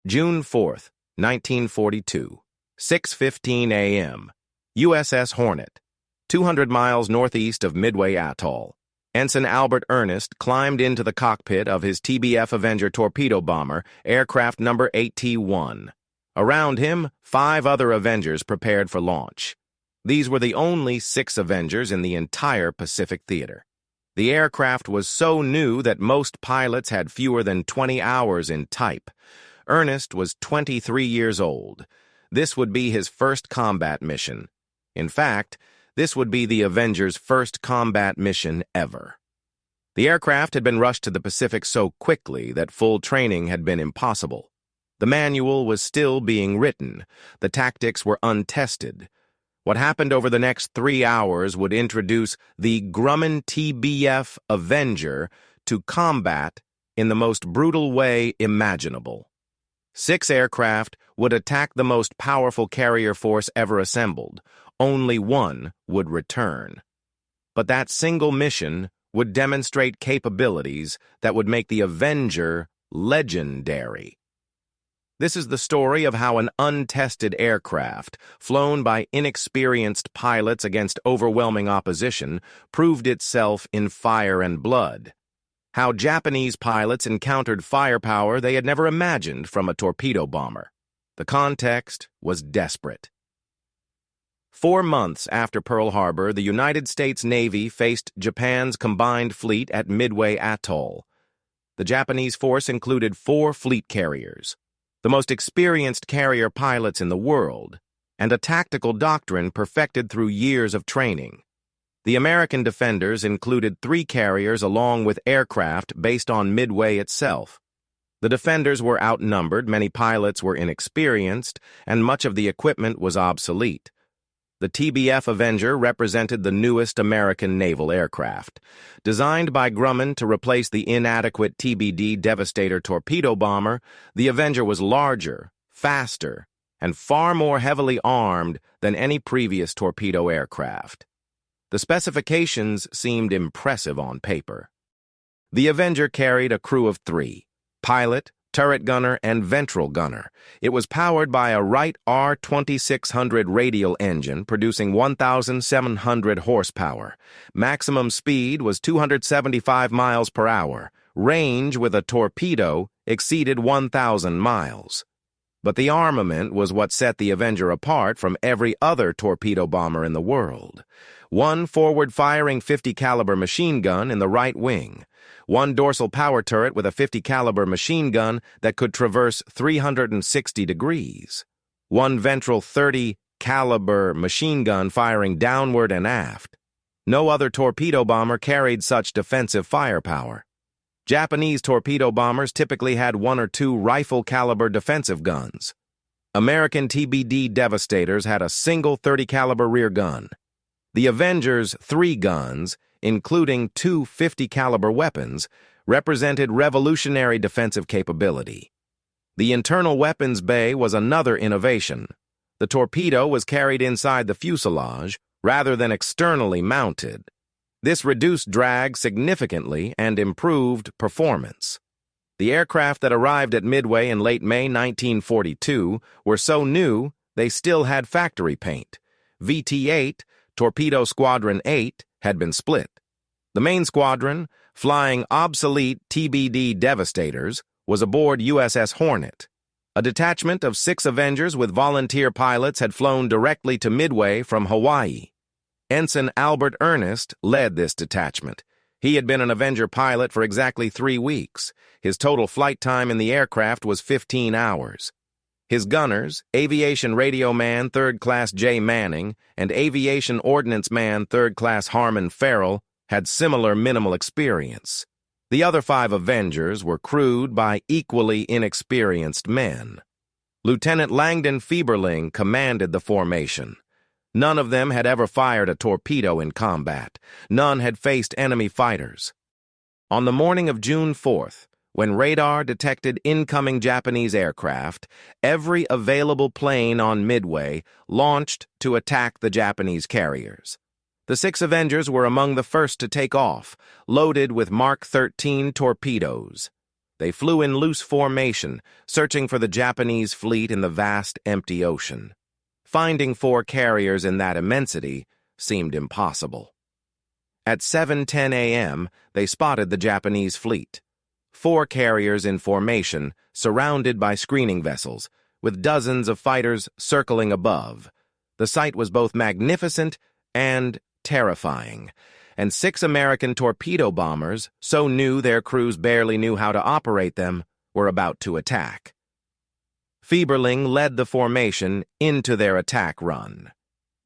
June 4th, 1942, 6:15 a.m. USS Hornet, 200 miles northeast of Midway Atoll. Ensign Albert Ernest climbed into the cockpit of his TBF Avenger torpedo bomber, aircraft number 8T1. Around him, 5 other Avengers prepared for launch. These were the only 6 Avengers in the entire Pacific theater. The aircraft was so new that most pilots had fewer than 20 hours in type. Ernest was 23 years old. This would be his first combat mission. In fact, this would be the Avengers' first combat mission ever. The aircraft had been rushed to the Pacific so quickly that full training had been impossible. The manual was still being written. The tactics were untested. What happened over the next 3 hours would introduce the Grumman TBF Avenger to combat in the most brutal way imaginable. 6 aircraft would attack the most powerful carrier force ever assembled. Only one would return. But that single mission would demonstrate capabilities that would make the Avenger legendary. This is the story of how an untested aircraft, flown by inexperienced pilots against overwhelming opposition, proved itself in fire and blood. How Japanese pilots encountered firepower they had never imagined from a torpedo bomber. The context was desperate. 4 months after Pearl Harbor, the United States Navy faced Japan's combined fleet at Midway Atoll. The Japanese force included 4 fleet carriers, the most experienced carrier pilots in the world, and a tactical doctrine perfected through years of training. The American defenders included 3 carriers along with aircraft based on Midway itself. The defenders were outnumbered, many pilots were inexperienced, and much of the equipment was obsolete. The TBF Avenger represented the newest American naval aircraft. Designed by Grumman to replace the inadequate TBD Devastator torpedo bomber, the Avenger was larger, faster, and far more heavily armed than any previous torpedo aircraft. The specifications seemed impressive on paper. The Avenger carried a crew of 3, pilot, turret gunner, and ventral gunner. It was powered by a Wright R2600 radial engine producing 1,700 horsepower. Maximum speed was 275 miles per hour. Range with a torpedo exceeded 1,000 miles. But the armament was what set the Avenger apart from every other torpedo bomber in the world. 1 forward-firing 50 caliber machine gun in the right wing. 1 dorsal power turret with a 50 caliber machine gun that could traverse 360 degrees. 1 ventral 30 caliber machine gun firing downward and aft. No other torpedo bomber carried such defensive firepower. Japanese torpedo bombers typically had 1 or 2 rifle caliber defensive guns. American TBD Devastators had a single 30 caliber rear gun. The Avenger's 3 guns, including 2 50 caliber weapons, represented revolutionary defensive capability. The internal weapons bay was another innovation. The torpedo was carried inside the fuselage rather than externally mounted. This reduced drag significantly and improved performance. The aircraft that arrived at Midway in late May 1942 were so new they still had factory paint. VT-8, Torpedo Squadron 8, had been split. The main squadron, flying obsolete TBD Devastators, was aboard USS Hornet. A detachment of 6 Avengers with volunteer pilots had flown directly to Midway from Hawaii. Ensign Albert Ernest led this detachment. He had been an Avenger pilot for exactly 3 weeks. His total flight time in the aircraft was 15 hours. His gunners, Aviation Radio Man 3rd Class J. Manning and Aviation Ordnance Man 3rd Class Harmon Farrell, had similar minimal experience. The other 5 Avengers were crewed by equally inexperienced men. Lieutenant Langdon Fieberling commanded the formation. None of them had ever fired a torpedo in combat. None had faced enemy fighters. On the morning of June 4th, when radar detected incoming Japanese aircraft, every available plane on Midway launched to attack the Japanese carriers. The 6 Avengers were among the first to take off, loaded with Mark 13 torpedoes. They flew in loose formation, searching for the Japanese fleet in the vast, empty ocean. Finding 4 carriers in that immensity seemed impossible. At 7:10 a.m., they spotted the Japanese fleet. 4 carriers in formation, surrounded by screening vessels, with dozens of fighters circling above. The sight was both magnificent and terrifying, and 6 American torpedo bombers, so new their crews barely knew how to operate them, were about to attack. Fieberling led the formation into their attack run.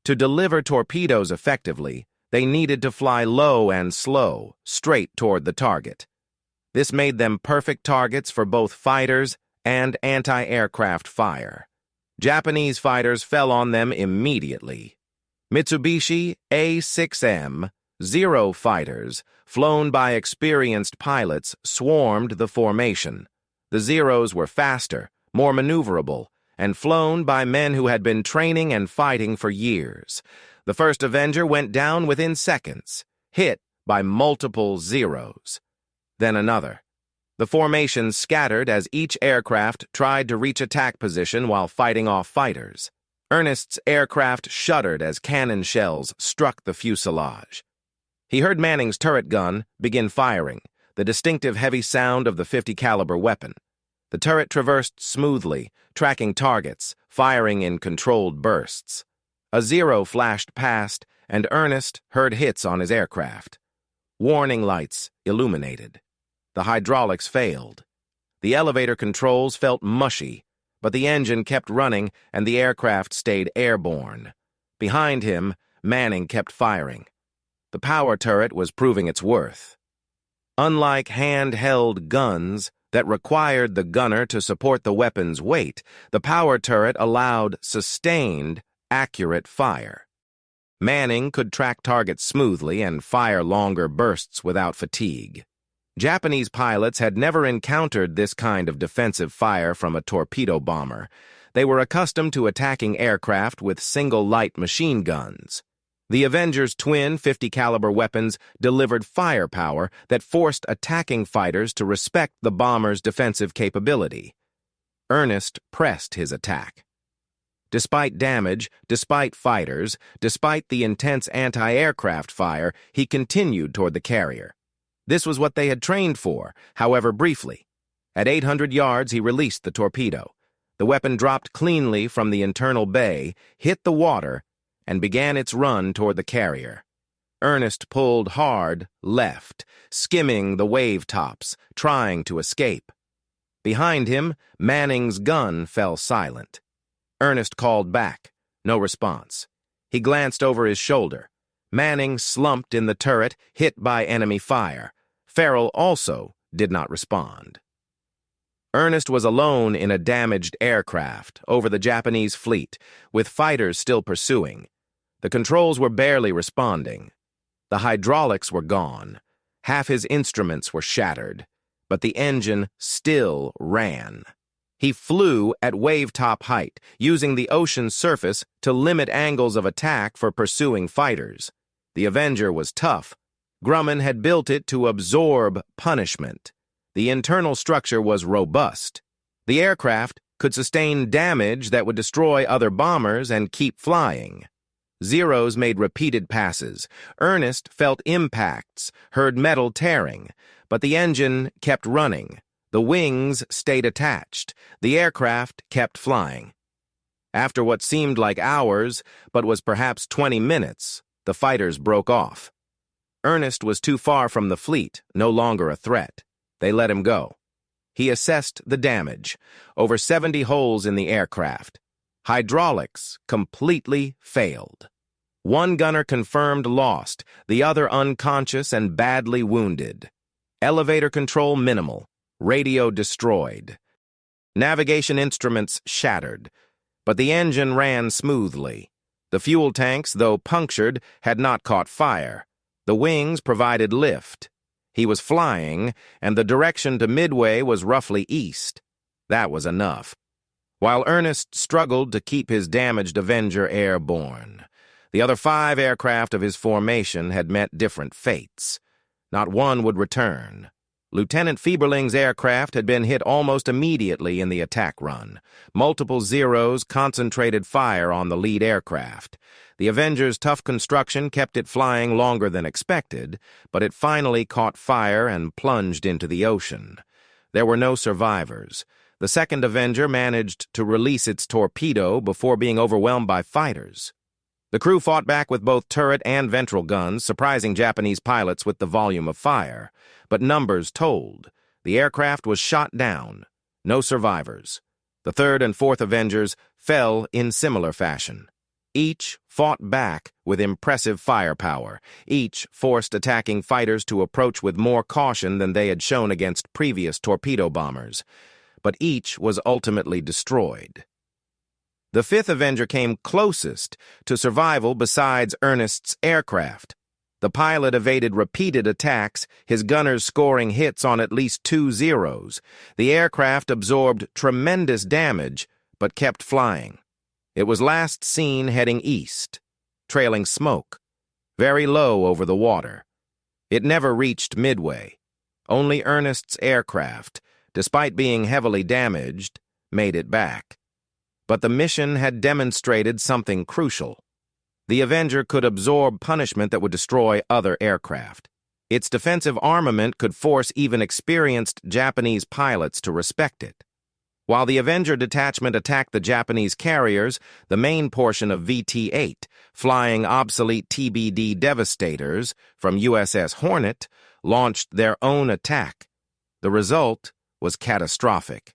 To deliver torpedoes effectively, they needed to fly low and slow, straight toward the target. This made them perfect targets for both fighters and anti-aircraft fire. Japanese fighters fell on them immediately. Mitsubishi A-6M, 0 fighters, flown by experienced pilots, swarmed the formation. The Zeros were faster, more maneuverable, and flown by men who had been training and fighting for years. The first Avenger went down within seconds, hit by multiple Zeros. Then another. The formation scattered as each aircraft tried to reach attack position while fighting off fighters. Ernest's aircraft shuddered as cannon shells struck the fuselage. He heard Manning's turret gun begin firing, the distinctive heavy sound of the .50 caliber weapon. The turret traversed smoothly, tracking targets, firing in controlled bursts. A Zero flashed past, and Ernest heard hits on his aircraft. Warning lights illuminated. The hydraulics failed. The elevator controls felt mushy, but the engine kept running and the aircraft stayed airborne. Behind him, Manning kept firing. The power turret was proving its worth. Unlike handheld guns that required the gunner to support the weapon's weight, the power turret allowed sustained, accurate fire. Manning could track targets smoothly and fire longer bursts without fatigue. Japanese pilots had never encountered this kind of defensive fire from a torpedo bomber. They were accustomed to attacking aircraft with single light machine guns. The Avenger's twin .50 caliber weapons delivered firepower that forced attacking fighters to respect the bomber's defensive capability. Ernest pressed his attack. Despite damage, despite fighters, despite the intense anti-aircraft fire, he continued toward the carrier. This was what they had trained for, however briefly. At 800 yards, he released the torpedo. The weapon dropped cleanly from the internal bay, hit the water, and began its run toward the carrier. Ernest pulled hard left, skimming the wave tops, trying to escape. Behind him, Manning's gun fell silent. Ernest called back. No response. He glanced over his shoulder. Manning slumped in the turret, hit by enemy fire. Farrell also did not respond. Ernest was alone in a damaged aircraft over the Japanese fleet, with fighters still pursuing. The controls were barely responding. The hydraulics were gone. Half his instruments were shattered, but the engine still ran. He flew at wave-top height, using the ocean's surface to limit angles of attack for pursuing fighters. The Avenger was tough. Grumman had built it to absorb punishment. The internal structure was robust. The aircraft could sustain damage that would destroy other bombers and keep flying. Zeros made repeated passes. Ernest felt impacts, heard metal tearing, but the engine kept running. The wings stayed attached. The aircraft kept flying. After what seemed like hours, but was perhaps 20 minutes, the fighters broke off. Ernest was too far from the fleet, no longer a threat. They let him go. He assessed the damage. Over 70 holes in the aircraft. Hydraulics completely failed. One gunner confirmed lost, the other unconscious and badly wounded. Elevator control minimal. Radio destroyed. Navigation instruments shattered, but the engine ran smoothly. The fuel tanks, though punctured, had not caught fire. The wings provided lift. He was flying, and the direction to Midway was roughly east. That was enough. While Ernest struggled to keep his damaged Avenger airborne, the other 5 aircraft of his formation had met different fates. Not one would return. Lieutenant Fieberling's aircraft had been hit almost immediately in the attack run. Multiple Zeros concentrated fire on the lead aircraft. The Avenger's tough construction kept it flying longer than expected, but it finally caught fire and plunged into the ocean. There were no survivors. The second Avenger managed to release its torpedo before being overwhelmed by fighters. The crew fought back with both turret and ventral guns, surprising Japanese pilots with the volume of fire. But numbers told. The aircraft was shot down. No survivors. The third and fourth Avengers fell in similar fashion. Each fought back with impressive firepower. Each forced attacking fighters to approach with more caution than they had shown against previous torpedo bombers. But each was ultimately destroyed. The fifth Avenger came closest to survival besides Ernest's aircraft. The pilot evaded repeated attacks, his gunners scoring hits on at least 2 Zeros. The aircraft absorbed tremendous damage, but kept flying. It was last seen heading east, trailing smoke, very low over the water. It never reached Midway. Only Ernest's aircraft, despite being heavily damaged, made it back. But the mission had demonstrated something crucial. The Avenger could absorb punishment that would destroy other aircraft. Its defensive armament could force even experienced Japanese pilots to respect it. While the Avenger detachment attacked the Japanese carriers, the main portion of VT-8, flying obsolete TBD Devastators from USS Hornet, launched their own attack. The result was catastrophic.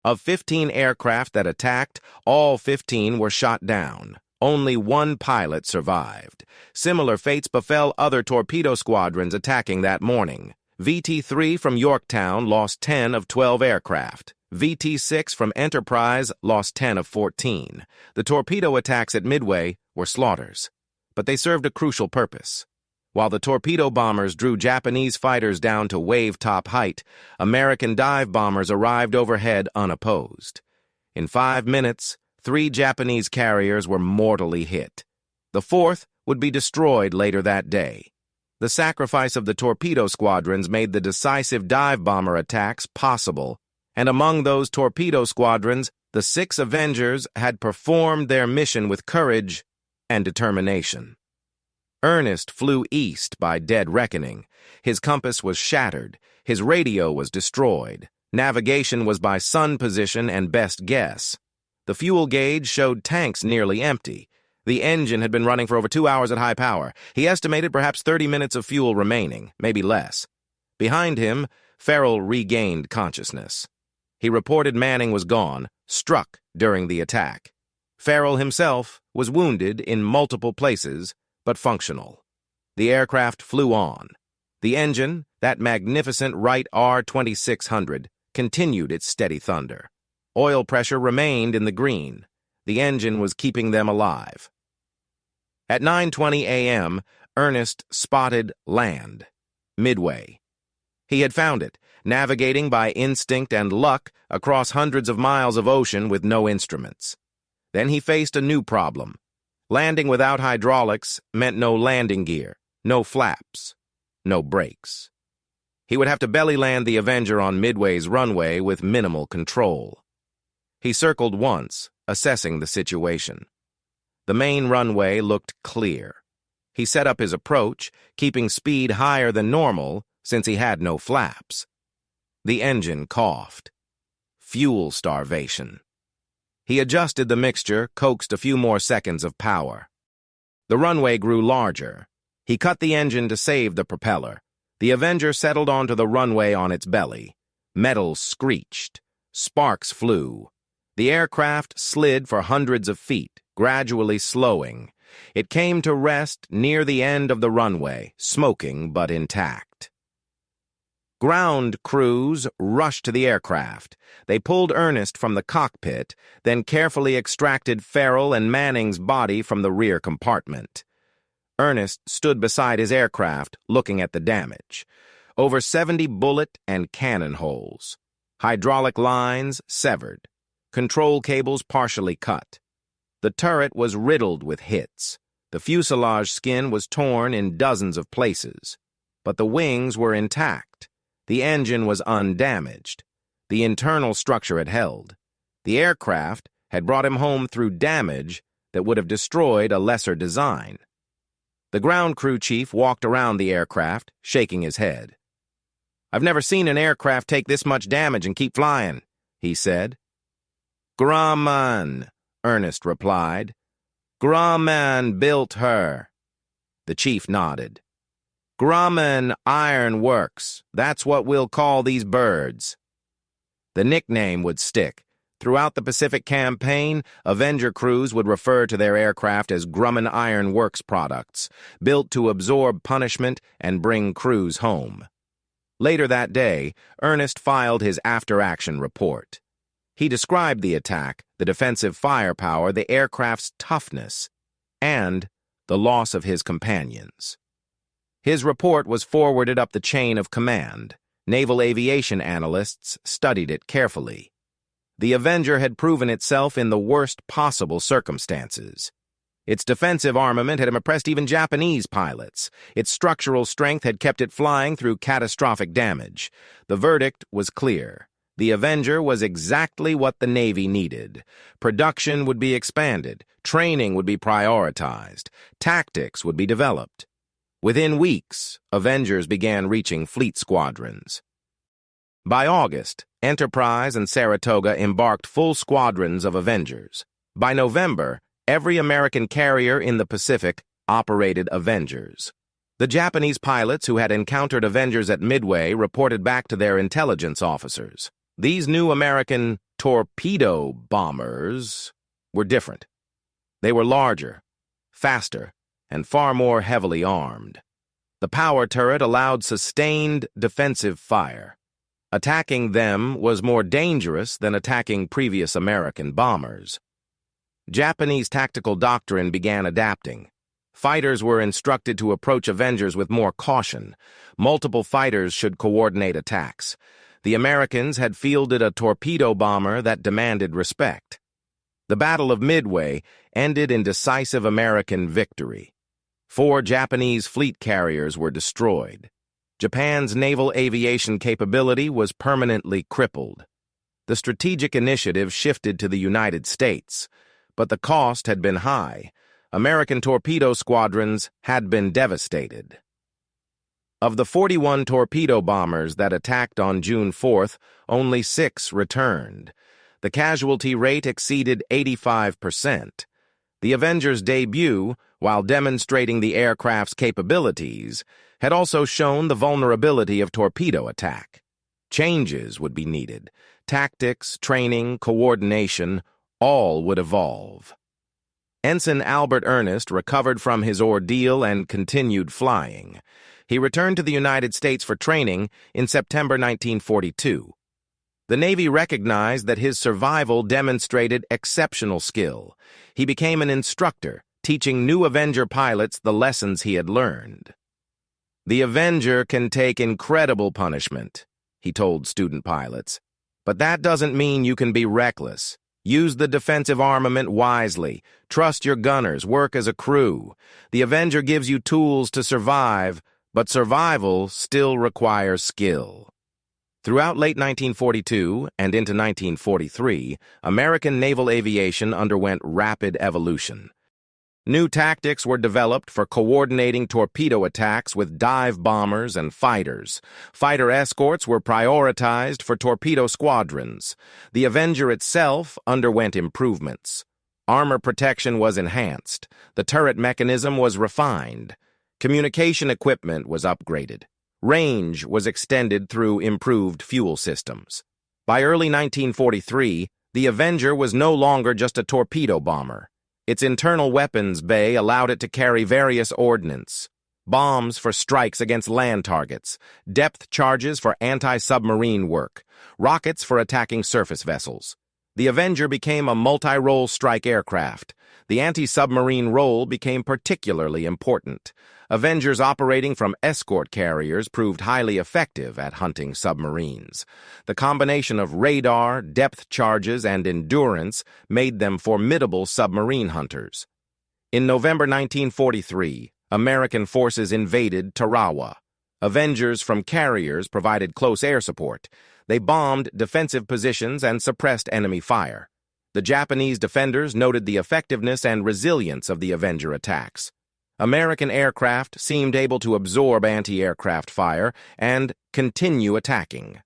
Of 15 aircraft that attacked, all 15 were shot down. Only one pilot survived. Similar fates befell other torpedo squadrons attacking that morning. VT-3 from Yorktown lost 10 of 12 aircraft. VT-6 from Enterprise lost 10 of 14. The torpedo attacks at Midway were slaughters, but they served a crucial purpose. While the torpedo bombers drew Japanese fighters down to wave-top height, American dive bombers arrived overhead unopposed. In 5 minutes, 3 Japanese carriers were mortally hit. The fourth would be destroyed later that day. The sacrifice of the torpedo squadrons made the decisive dive bomber attacks possible, and among those torpedo squadrons, the 6 Avengers had performed their mission with courage and determination. Ernest flew east by dead reckoning. His compass was shattered. His radio was destroyed. Navigation was by sun position and best guess. The fuel gauge showed tanks nearly empty. The engine had been running for over 2 hours at high power. He estimated perhaps 30 minutes of fuel remaining, maybe less. Behind him, Farrell regained consciousness. He reported Manning was gone, struck during the attack. Farrell himself was wounded in multiple places, but functional. The aircraft flew on. The engine, that magnificent Wright R-2600, continued its steady thunder. Oil pressure remained in the green. The engine was keeping them alive. At 9:20 a.m., Ernest spotted land, Midway. He had found it, navigating by instinct and luck across hundreds of miles of ocean with no instruments. Then he faced a new problem. Landing without hydraulics meant no landing gear, no flaps, no brakes. He would have to belly land the Avenger on Midway's runway with minimal control. He circled once, assessing the situation. The main runway looked clear. He set up his approach, keeping speed higher than normal since he had no flaps. The engine coughed. Fuel starvation. He adjusted the mixture, coaxed a few more seconds of power. The runway grew larger. He cut the engine to save the propeller. The Avenger settled onto the runway on its belly. Metal screeched. Sparks flew. The aircraft slid for hundreds of feet, gradually slowing. It came to rest near the end of the runway, smoking but intact. Ground crews rushed to the aircraft. They pulled Ernest from the cockpit, then carefully extracted Farrell and Manning's body from the rear compartment. Ernest stood beside his aircraft, looking at the damage. Over 70 bullet and cannon holes. Hydraulic lines severed. Control cables partially cut. The turret was riddled with hits. The fuselage skin was torn in dozens of places. But the wings were intact. The engine was undamaged. The internal structure had held. The aircraft had brought him home through damage that would have destroyed a lesser design. The ground crew chief walked around the aircraft, shaking his head. "I've never seen an aircraft take this much damage and keep flying," he said. "Grumman," Ernest replied. "Grumman built her." The chief nodded. "Grumman Iron Works, that's what we'll call these birds." The nickname would stick. Throughout the Pacific Campaign, Avenger crews would refer to their aircraft as Grumman Iron Works products, built to absorb punishment and bring crews home. Later that day, Ernest filed his after-action report. He described the attack, the defensive firepower, the aircraft's toughness, and the loss of his companions. His report was forwarded up the chain of command. Naval aviation analysts studied it carefully. The Avenger had proven itself in the worst possible circumstances. Its defensive armament had impressed even Japanese pilots. Its structural strength had kept it flying through catastrophic damage. The verdict was clear. The Avenger was exactly what the Navy needed. Production would be expanded. Training would be prioritized. Tactics would be developed. Within weeks, Avengers began reaching fleet squadrons. By August, Enterprise and Saratoga embarked full squadrons of Avengers. By November, every American carrier in the Pacific operated Avengers. The Japanese pilots who had encountered Avengers at Midway reported back to their intelligence officers. These new American torpedo bombers were different. They were larger, faster, and far more heavily armed. The power turret allowed sustained defensive fire. Attacking them was more dangerous than attacking previous American bombers. Japanese tactical doctrine began adapting. Fighters were instructed to approach Avengers with more caution. Multiple fighters should coordinate attacks. The Americans had fielded a torpedo bomber that demanded respect. The Battle of Midway ended in decisive American victory. 4 Japanese fleet carriers were destroyed. Japan's naval aviation capability was permanently crippled. The strategic initiative shifted to the United States, but the cost had been high. American torpedo squadrons had been devastated. Of the 41 torpedo bombers that attacked on June 4th, only 6 returned. The casualty rate exceeded 85%. The Avenger's debut, while demonstrating the aircraft's capabilities, had also shown the vulnerability of torpedo attack. Changes would be needed. Tactics, training, coordination, all would evolve. Ensign Albert Ernest recovered from his ordeal and continued flying. He returned to the United States for training in September 1942. The Navy recognized that his survival demonstrated exceptional skill. He became an instructor, teaching new Avenger pilots the lessons he had learned. "The Avenger can take incredible punishment," he told student pilots. "But that doesn't mean you can be reckless. Use the defensive armament wisely. Trust your gunners. Work as a crew. The Avenger gives you tools to survive, but survival still requires skill." Throughout late 1942 and into 1943, American naval aviation underwent rapid evolution. New tactics were developed for coordinating torpedo attacks with dive bombers and fighters. Fighter escorts were prioritized for torpedo squadrons. The Avenger itself underwent improvements. Armor protection was enhanced. The turret mechanism was refined. Communication equipment was upgraded. Range was extended through improved fuel systems. By early 1943, the Avenger was no longer just a torpedo bomber. Its internal weapons bay allowed it to carry various ordnance: bombs for strikes against land targets, depth charges for anti-submarine work, rockets for attacking surface vessels. The Avenger became a multi-role strike aircraft. The anti-submarine role became particularly important. Avengers operating from escort carriers proved highly effective at hunting submarines. The combination of radar, depth charges, and endurance made them formidable submarine hunters. In November 1943, American forces invaded Tarawa. Avengers from carriers provided close air support. They bombed defensive positions and suppressed enemy fire. The Japanese defenders noted the effectiveness and resilience of the Avenger attacks. American aircraft seemed able to absorb anti-aircraft fire and continue attacking.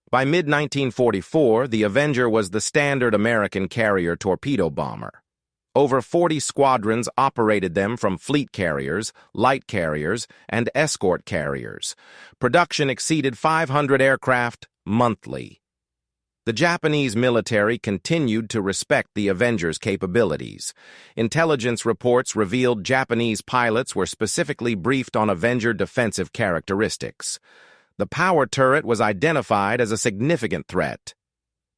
By mid-1944, the Avenger was the standard American carrier torpedo bomber. Over 40 squadrons operated them from fleet carriers, light carriers, and escort carriers. Production exceeded 500 aircraft monthly. The Japanese military continued to respect the Avenger's capabilities. Intelligence reports revealed Japanese pilots were specifically briefed on Avenger defensive characteristics. The power turret was identified as a significant threat.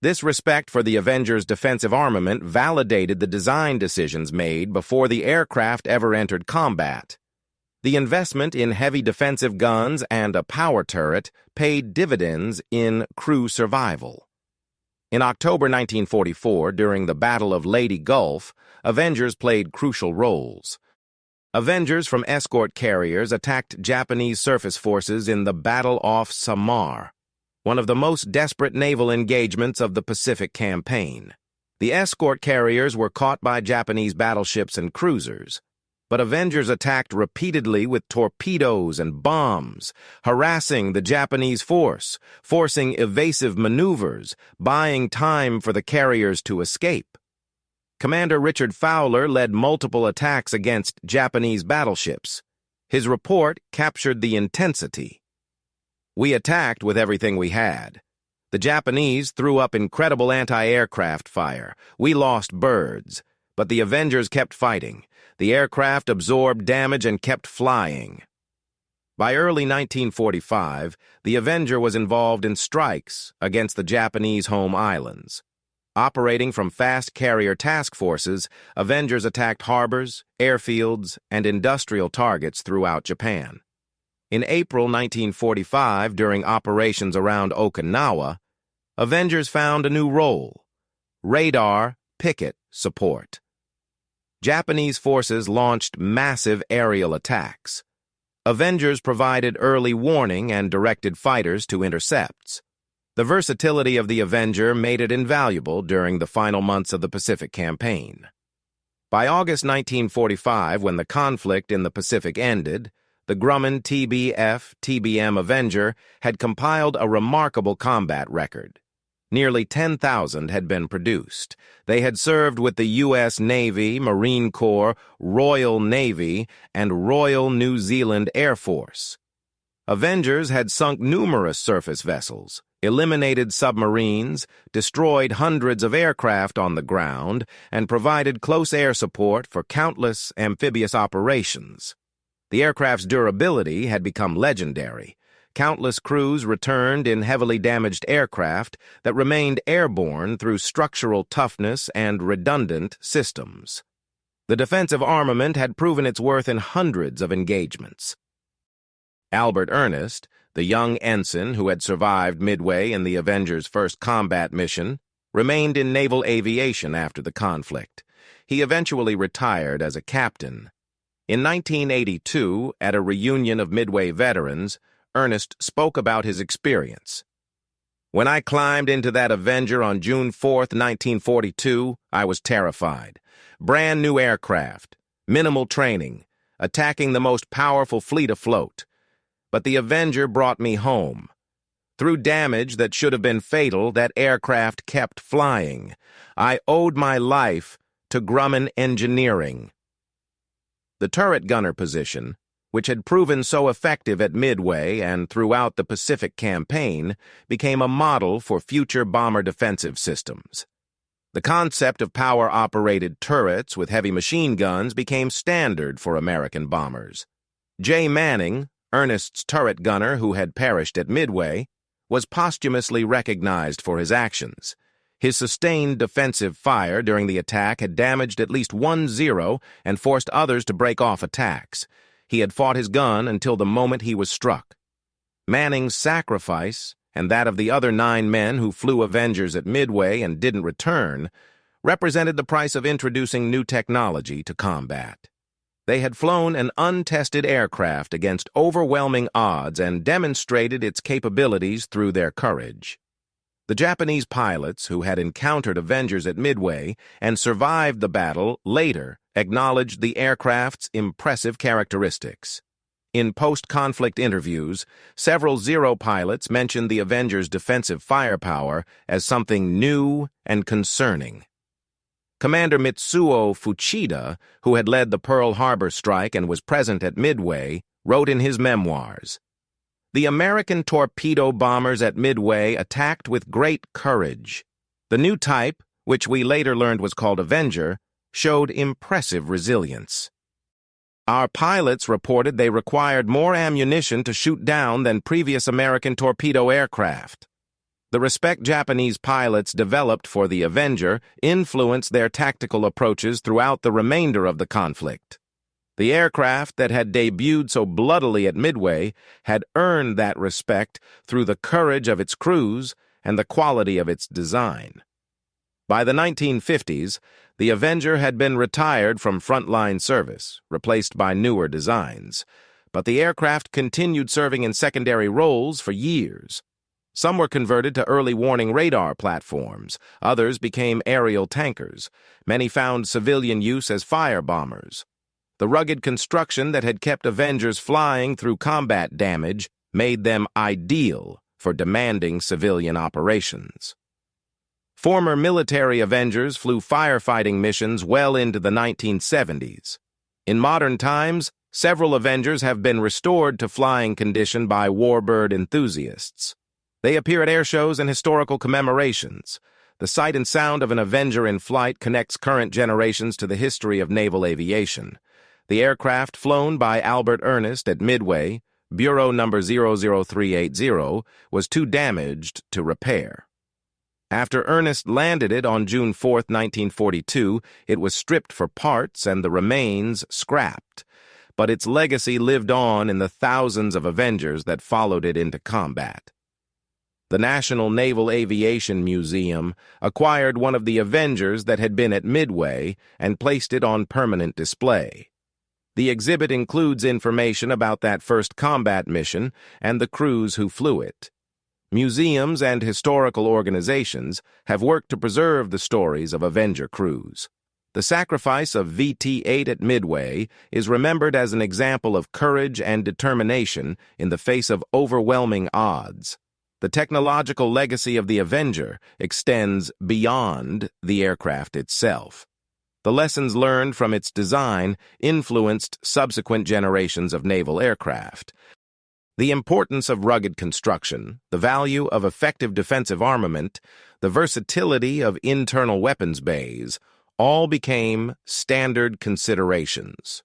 This respect for the Avenger's defensive armament validated the design decisions made before the aircraft ever entered combat. The investment in heavy defensive guns and a power turret paid dividends in crew survival. In October 1944, during the Battle of Leyte Gulf, Avengers played crucial roles. Avengers from escort carriers attacked Japanese surface forces in the Battle off Samar, one of the most desperate naval engagements of the Pacific Campaign. The escort carriers were caught by Japanese battleships and cruisers, but Avengers attacked repeatedly with torpedoes and bombs, harassing the Japanese force, forcing evasive maneuvers, buying time for the carriers to escape. Commander Richard Fowler led multiple attacks against Japanese battleships. His report captured the intensity. "We attacked with everything we had. The Japanese threw up incredible anti-aircraft fire. We lost birds, but the Avengers kept fighting. The aircraft absorbed damage and kept flying." By early 1945, the Avenger was involved in strikes against the Japanese home islands. Operating from fast carrier task forces, Avengers attacked harbors, airfields, and industrial targets throughout Japan. In April 1945, during operations around Okinawa, Avengers found a new role: radar picket support. Japanese forces launched massive aerial attacks. Avengers provided early warning and directed fighters to intercepts. The versatility of the Avenger made it invaluable during the final months of the Pacific Campaign. By August 1945, when the conflict in the Pacific ended, the Grumman TBF Avenger had compiled a remarkable combat record. Nearly 10,000 had been produced. They had served with the U.S. Navy, Marine Corps, Royal Navy, and Royal New Zealand Air Force. Avengers had sunk numerous surface vessels, eliminated submarines, destroyed hundreds of aircraft on the ground, and provided close air support for countless amphibious operations. The aircraft's durability had become legendary. Countless crews returned in heavily damaged aircraft that remained airborne through structural toughness and redundant systems. The defensive armament had proven its worth in hundreds of engagements. Albert Ernest, the young ensign who had survived Midway in the Avengers' first combat mission, remained in naval aviation after the conflict. He eventually retired as a captain. In 1982, at a reunion of Midway veterans, Ernest spoke about his experience. "When I climbed into that Avenger on June 4, 1942, I was terrified. Brand new aircraft, minimal training, attacking the most powerful fleet afloat. But the Avenger brought me home. Through damage that should have been fatal, that aircraft kept flying. I owed my life to Grumman engineering." The turret gunner position, which had proven so effective at Midway and throughout the Pacific Campaign, became a model for future bomber defensive systems. The concept of power-operated turrets with heavy machine guns became standard for American bombers. J. Manning, Ernest's turret gunner who had perished at Midway, was posthumously recognized for his actions. His sustained defensive fire during the attack had damaged at least one Zero and forced others to break off attacks. He had fought his gun until the moment he was struck. Manning's sacrifice, and that of the other 9 men who flew Avengers at Midway and didn't return, represented the price of introducing new technology to combat. They had flown an untested aircraft against overwhelming odds and demonstrated its capabilities through their courage. The Japanese pilots who had encountered Avengers at Midway and survived the battle later acknowledged the aircraft's impressive characteristics. In post-conflict interviews, several Zero pilots mentioned the Avengers' defensive firepower as something new and concerning. Commander Mitsuo Fuchida, who had led the Pearl Harbor strike and was present at Midway, wrote in his memoirs, "The American torpedo bombers at Midway attacked with great courage. The new type, which we later learned was called Avenger, showed impressive resilience. Our pilots reported they required more ammunition to shoot down than previous American torpedo aircraft. The respect Japanese pilots developed for the Avenger influenced their tactical approaches throughout the remainder of the conflict. The aircraft that had debuted so bloodily at Midway had earned that respect through the courage of its crews and the quality of its design." By the 1950s, the Avenger had been retired from frontline service, replaced by newer designs, but the aircraft continued serving in secondary roles for years. Some were converted to early warning radar platforms, others became aerial tankers, many found civilian use as fire bombers. The rugged construction that had kept Avengers flying through combat damage made them ideal for demanding civilian operations. Former military Avengers flew firefighting missions well into the 1970s. In modern times, several Avengers have been restored to flying condition by warbird enthusiasts. They appear at air shows and historical commemorations. The sight and sound of an Avenger in flight connects current generations to the history of naval aviation. The aircraft flown by Albert Ernest at Midway, Bureau number 00380, was too damaged to repair. After Ernest landed it on June 4, 1942, it was stripped for parts and the remains scrapped. But its legacy lived on in the thousands of Avengers that followed it into combat. The National Naval Aviation Museum acquired one of the Avengers that had been at Midway and placed it on permanent display. The exhibit includes information about that first combat mission and the crews who flew it. Museums and historical organizations have worked to preserve the stories of Avenger crews. The sacrifice of VT-8 at Midway is remembered as an example of courage and determination in the face of overwhelming odds. The technological legacy of the Avenger extends beyond the aircraft itself. The lessons learned from its design influenced subsequent generations of naval aircraft. The importance of rugged construction, the value of effective defensive armament, the versatility of internal weapons bays, all became standard considerations.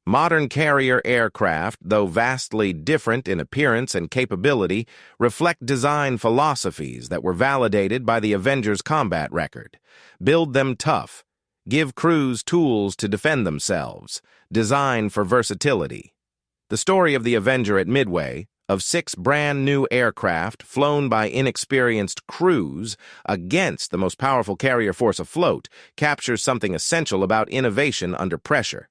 Modern carrier aircraft, though vastly different in appearance and capability, reflect design philosophies that were validated by the Avengers' combat record. Build them tough, give crews tools to defend themselves, design for versatility. The story of the Avenger at Midway, of 6 brand-new aircraft flown by inexperienced crews against the most powerful carrier force afloat, captures something essential about innovation under pressure.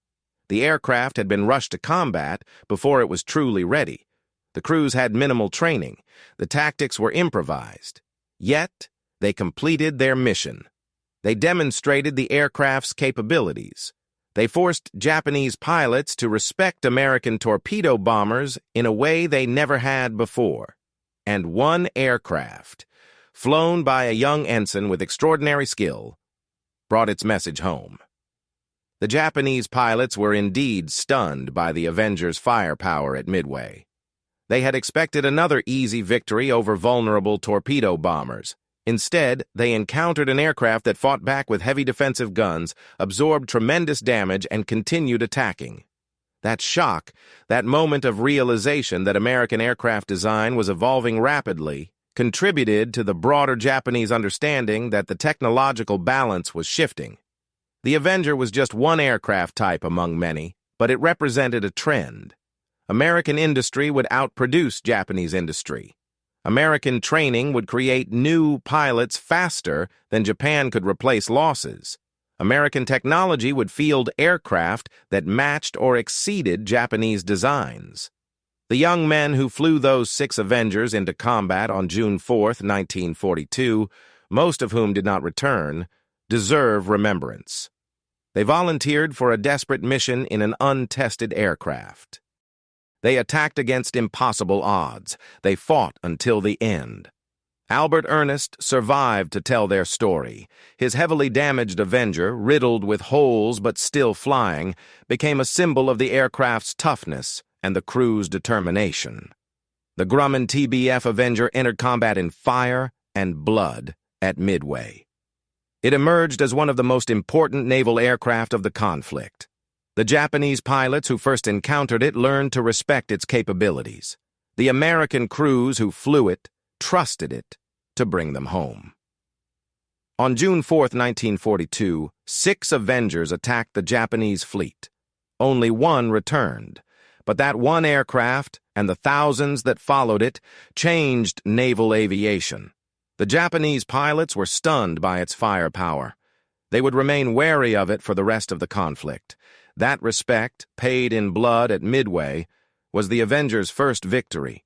The aircraft had been rushed to combat before it was truly ready. The crews had minimal training. The tactics were improvised. Yet, they completed their mission. They demonstrated the aircraft's capabilities. They forced Japanese pilots to respect American torpedo bombers in a way they never had before. And one aircraft, flown by a young ensign with extraordinary skill, brought its message home. The Japanese pilots were indeed stunned by the Avengers' firepower at Midway. They had expected another easy victory over vulnerable torpedo bombers. Instead, they encountered an aircraft that fought back with heavy defensive guns, absorbed tremendous damage, and continued attacking. That shock, that moment of realization that American aircraft design was evolving rapidly, contributed to the broader Japanese understanding that the technological balance was shifting. The Avenger was just one aircraft type among many, but it represented a trend. American industry would outproduce Japanese industry. American training would create new pilots faster than Japan could replace losses. American technology would field aircraft that matched or exceeded Japanese designs. The young men who flew those 6 Avengers into combat on June 4, 1942, most of whom did not return, deserve remembrance. They volunteered for a desperate mission in an untested aircraft. They attacked against impossible odds. They fought until the end. Albert Ernest survived to tell their story. His heavily damaged Avenger, riddled with holes but still flying, became a symbol of the aircraft's toughness and the crew's determination. The Grumman TBF Avenger entered combat in fire and blood at Midway. It emerged as one of the most important naval aircraft of the conflict. The Japanese pilots who first encountered it learned to respect its capabilities. The American crews who flew it trusted it to bring them home. On June 4, 1942, 6 Avengers attacked the Japanese fleet. Only 1 returned, but that one aircraft and the thousands that followed it changed naval aviation. The Japanese pilots were stunned by its firepower. They would remain wary of it for the rest of the conflict. That respect, paid in blood at Midway, was the Avengers' first victory.